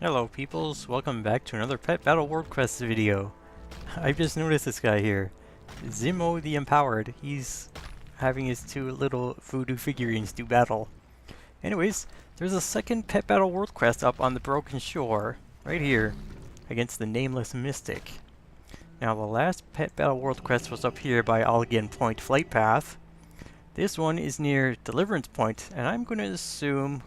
Hello peoples, welcome back to another Pet Battle World Quest video. I've just noticed this guy here, Zimo the Empowered. He's having his two little voodoo figurines do battle. Anyways, there's a second Pet Battle World Quest up on the Broken Shore, right here, against the Nameless Mystic. Now the last Pet Battle World Quest was up here by Alligan Point Flight Path. This one is near Deliverance Point, and I'm going to assume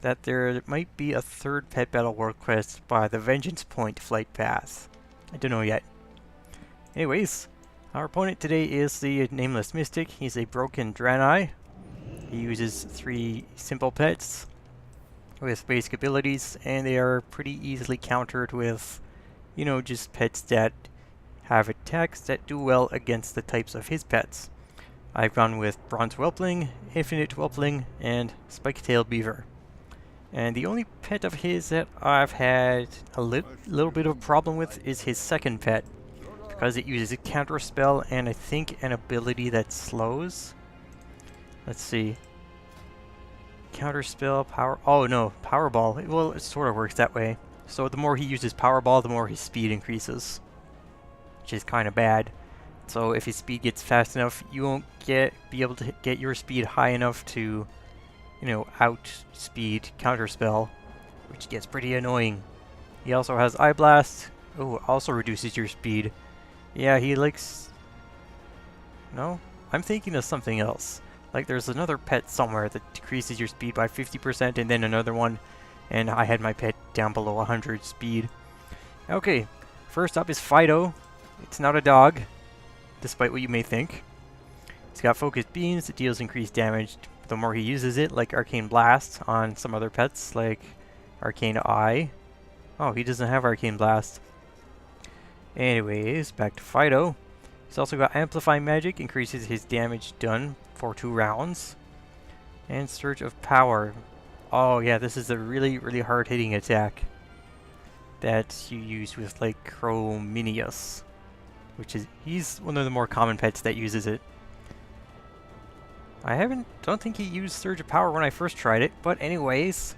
that there might be a third Pet Battle World Quest by the Vengeance Point Flight Path. I don't know yet. Anyways, our opponent today is the Nameless Mystic. He's a broken Draenei. He uses 3 simple pets with basic abilities, and they are pretty easily countered with, you know, just pets that have attacks that do well against the types of his pets. I've gone with Bronze Whelpling, Infinite Whelpling, and Spike-tailed Beaver. And the only pet of his that I've had a little bit of a problem with is his second pet, because it uses a counter spell and I think an ability that slows. Let's see. Counter spell, power. Oh no, Power Ball. Well, it sort of works that way. So the more he uses Power Ball, the more his speed increases, which is kind of bad. So if his speed gets fast enough, you won't be able to get your speed high enough to, you know, outspeed Counterspell, which gets pretty annoying. He also has Eye Blast. Oh, also reduces your speed. Yeah, he likes... No? I'm thinking of something else. Like there's another pet somewhere that decreases your speed by 50% and then another one, and I had my pet down below 100 speed. Okay, first up is Fido. It's not a dog, despite what you may think. It's got Focused Beams that deals increased damage the more he uses it, like Arcane Blast on some other pets, like Arcane Eye. Oh, he doesn't have Arcane Blast. Anyways, back to Fido. He's also got Amplify Magic, increases his damage done for 2 rounds. And Surge of Power. Oh yeah, this is a really, really hard-hitting attack that you use with like Chrominius, which is, he's one of the more common pets that uses it. Don't think he used Surge of Power when I first tried it, but anyways,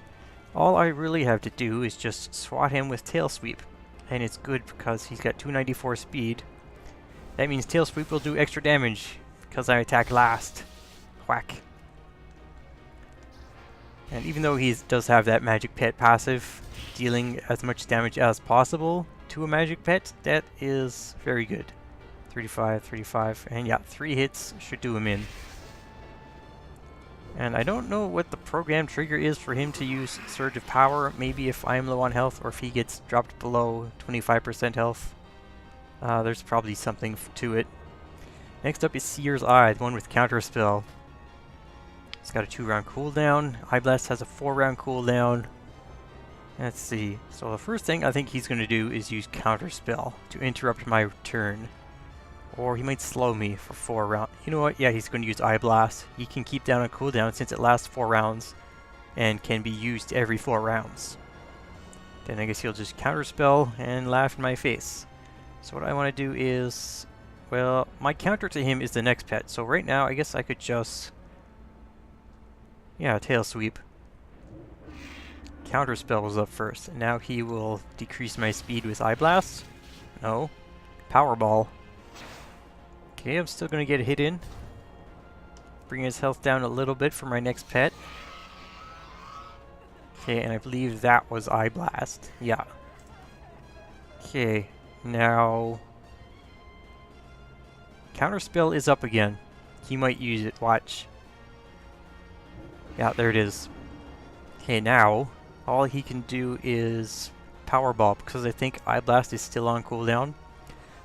all I really have to do is just swat him with Tail Sweep, and it's good because he's got 294 speed. That means Tail Sweep will do extra damage because I attack last. Whack. And even though he does have that Magic Pet passive, dealing as much damage as possible to a Magic Pet, that is very good. 35, 35, and yeah, 3 hits should do him in. And I don't know what the program trigger is for him to use Surge of Power. Maybe if I'm low on health or if he gets dropped below 25% health. There's probably something to it. Next up is Seer's Eye, the one with Counter Spell. It's got a 2-round cooldown. Eye Blast has a 4-round cooldown. Let's see. So the first thing I think he's going to do is use Counter Spell to interrupt my turn. Or he might slow me for 4 rounds. You know what? Yeah, he's going to use Eye Blast. He can keep down a cooldown since it lasts 4 rounds and can be used every 4 rounds. Then I guess he'll just counterspell and laugh in my face. So what I want to do is, well, my counter to him is the next pet. So right now I guess I could just, yeah, Tail Sweep. Counterspell was up first. Now he will decrease my speed with Eye Blast. No. Power Ball. Okay, I'm still going to get a hit in. Bring his health down a little bit for my next pet. Okay, and I believe that was Eye Blast. Yeah. Okay, now... Counterspell is up again. He might use it, watch. Yeah, there it is. Okay, now, all he can do is Power Ball, because I think Eye Blast is still on cooldown.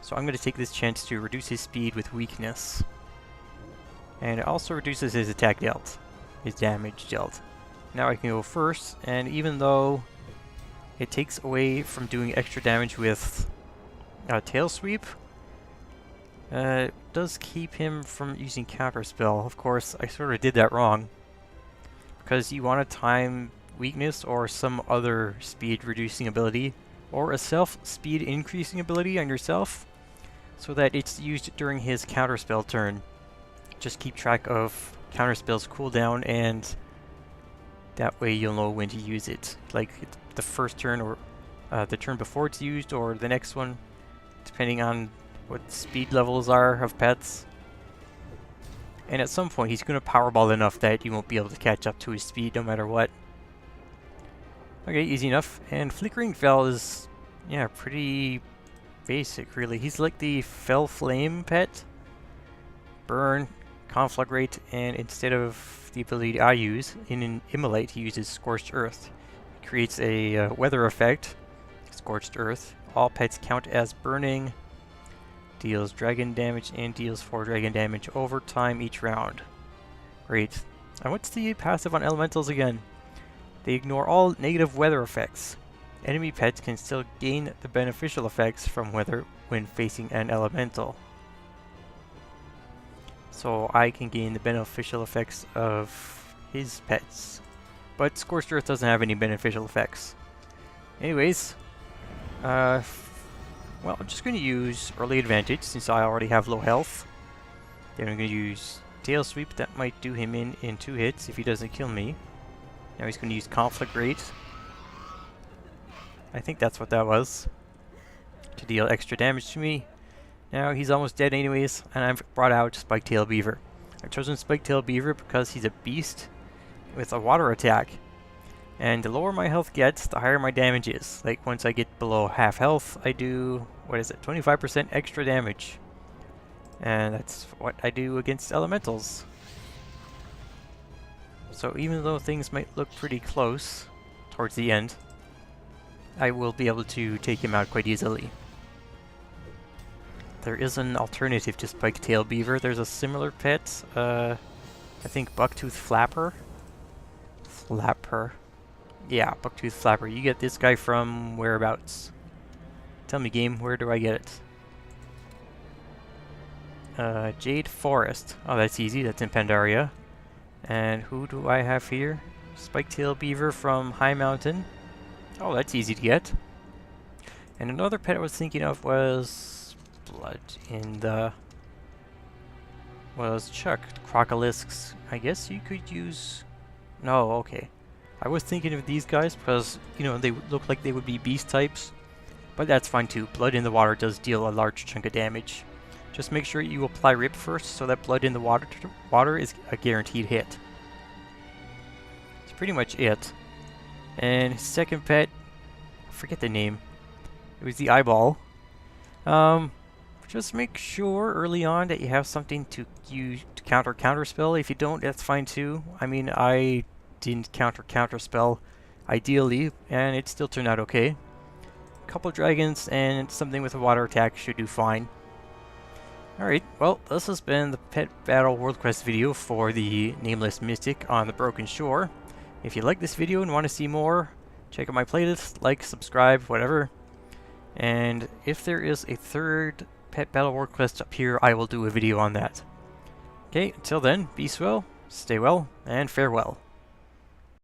So I'm going to take this chance to reduce his speed with weakness. And it also reduces his attack dealt, his damage dealt. Now I can go first, and even though it takes away from doing extra damage with Tail Sweep, it does keep him from using Counterspell. Of course, I sort of did that wrong, because you want to time weakness or some other speed reducing ability, or a self-speed increasing ability on yourself, so that it's used during his counterspell turn. Just keep track of counterspell's cooldown and That way you'll know when to use it. Like the first turn or the turn before it's used or the next one, depending on what speed levels are of pets. And at some point he's going to powerball enough that you won't be able to catch up to his speed no matter what. Okay, easy enough. And Flickering Fel is, yeah, pretty basic really. He's like the Fel Flame pet. Burn, Conflagrate, and instead of the ability I use, in Immolate he uses Scorched Earth. It creates a weather effect, Scorched Earth. All pets count as burning, deals dragon damage, and deals 4 dragon damage over time each round. Great. And what's the passive on elementals again? They ignore all negative weather effects. Enemy pets can still gain the beneficial effects from weather when facing an elemental. So I can gain the beneficial effects of his pets. But Scorched Earth doesn't have any beneficial effects. Anyways, well, I'm just going to use Early Advantage since I already have low health. Then I'm going to use Tail Sweep. That might do him in 2 hits if he doesn't kill me. Now he's going to use Conflagrate. I think that's what that was. To deal extra damage to me. Now he's almost dead anyways, and I've brought out Spike-tailed Beaver. I've chosen Spike-tailed Beaver because he's a beast with a water attack. And the lower my health gets, the higher my damage is. Like once I get below half health, I do, 25% extra damage. And that's what I do against elementals. So even though things might look pretty close towards the end, I will be able to take him out quite easily. There is an alternative to Spike-tailed Beaver. There's a similar pet, I think Bucktooth Flapper. Yeah, Bucktooth Flapper. You get this guy from whereabouts? Tell me, game, where do I get it? Jade Forest. Oh, that's easy. That's in Pandaria. And who do I have here? Spike-tailed Beaver from High Mountain. Oh, that's easy to get. And another pet I was thinking of was Blood in the... was Chuck. Crocolisks. I guess you could use... No, okay. I was thinking of these guys because, you know, they look like they would be beast types. But that's fine too. Blood in the water does deal a large chunk of damage. Just make sure you apply Rip first so that blood in the water is a guaranteed hit. That's pretty much it. And his second pet, I forget the name. It was the Eyeball. Just make sure early on that you have something to use to counter spell. If you don't, that's fine too. I mean, I didn't counter spell ideally, and it still turned out okay. A couple dragons and something with a water attack should do fine. Alright, well, this has been the Pet Battle World Quest video for the Nameless Mystic on the Broken Shore. If you like this video and want to see more, check out my playlist, like, subscribe, whatever. And if there is a third Pet Battle World Quest up here, I will do a video on that. Okay, until then, be swell, stay well, and farewell.